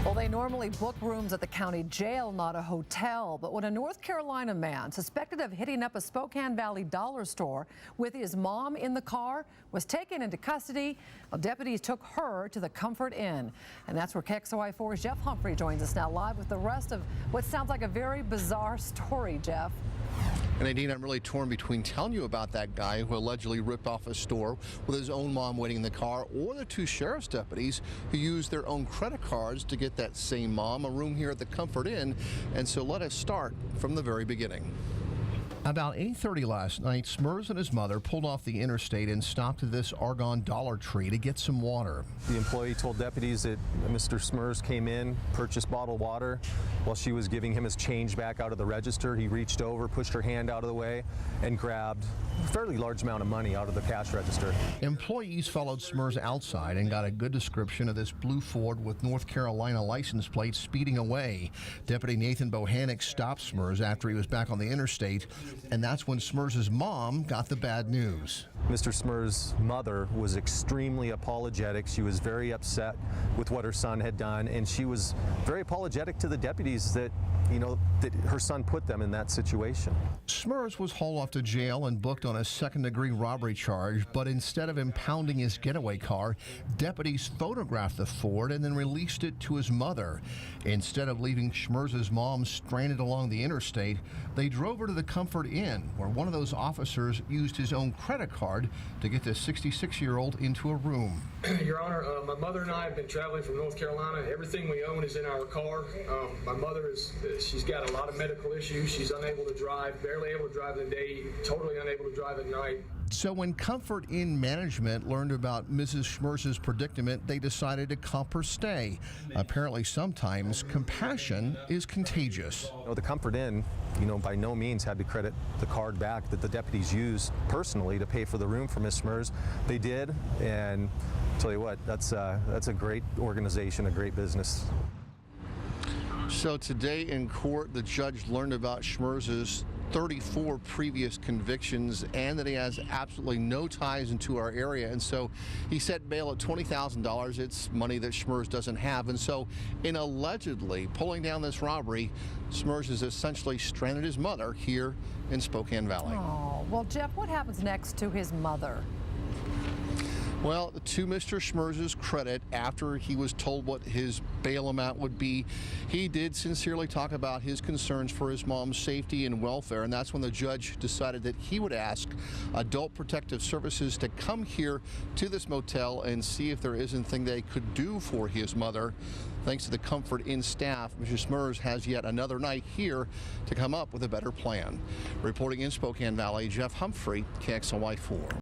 Well, they normally book rooms at the county jail, not a hotel. But when a North Carolina man suspected of hitting up a Spokane Valley dollar store with his mom in the car was taken into custody, well, deputies took her to the Comfort Inn. And that's where KXLY4's Jeff Humphrey joins us now live with the rest of what sounds like a very bizarre story, Jeff. And Nadine, I'm really torn between telling you about that guy who allegedly ripped off a store with his own mom waiting in the car, or the two sheriff's deputies who used their own credit cards to get that same mom a room here at the Comfort Inn. And so let us start from the very beginning. About 8:30 last night, Smurs and his mother pulled off the interstate and stopped at this Argonne Dollar Tree to get some water. The employee told deputies that Mr. Smurs came in, purchased bottled water. While she was giving him his change back out of the register, he reached over, pushed her hand out of the way, and grabbed a fairly large amount of money out of the cash register. Employees followed Smurs outside and got a good description of this blue Ford with North Carolina license plate speeding away. Deputy Nathan Bohannick stopped Smurs after he was back on the interstate, and that's when Smurs' mom got the bad news. Mr. Smurs' mother was extremely apologetic. She was very upset with what her son had done, and she was very apologetic to the deputies that, that her son put them in that situation. Smurs was hauled off to jail and booked on a second-degree robbery charge, but instead of impounding his getaway car, deputies photographed the Ford and then released it to his mother. Instead of leaving Smurs' mom stranded along the interstate, they drove her to the Comfort Inn, where one of those officers used his own credit card to get the 66-year-old into a room. Your Honor, my mother and I have been traveling from North Carolina. Everything we own is in our car. My mother she's got a lot of medical issues. She's unable to drive, barely able to drive in the day, totally unable to drive at night. So when Comfort Inn management learned about Mrs. Smurs' predicament, they decided to comp her stay. Apparently, sometimes compassion is contagious. The Comfort Inn, by no means had to credit the card back that the deputies used personally to pay for the room for Miss Smurs. They did, and I'll tell you what, that's a great organization, a great business. So today in court, the judge learned about Smurs' 34 previous convictions and that he has absolutely no ties into our area. And so he set bail at $20,000. It's money that Smurs doesn't have. And so in allegedly pulling down this robbery, Smurs has essentially stranded his mother here in Spokane Valley. Oh, well, Jeff, what happens next to his mother? Well, to Mr. Smurs' credit, after he was told what his bail amount would be, he did sincerely talk about his concerns for his mom's safety and welfare, and that's when the judge decided that he would ask Adult Protective Services to come here to this motel and see if there is anything they could do for his mother. Thanks to the Comfort Inn staff, Mr. Smurs has yet another night here to come up with a better plan. Reporting in Spokane Valley, Jeff Humphrey, KXLY4.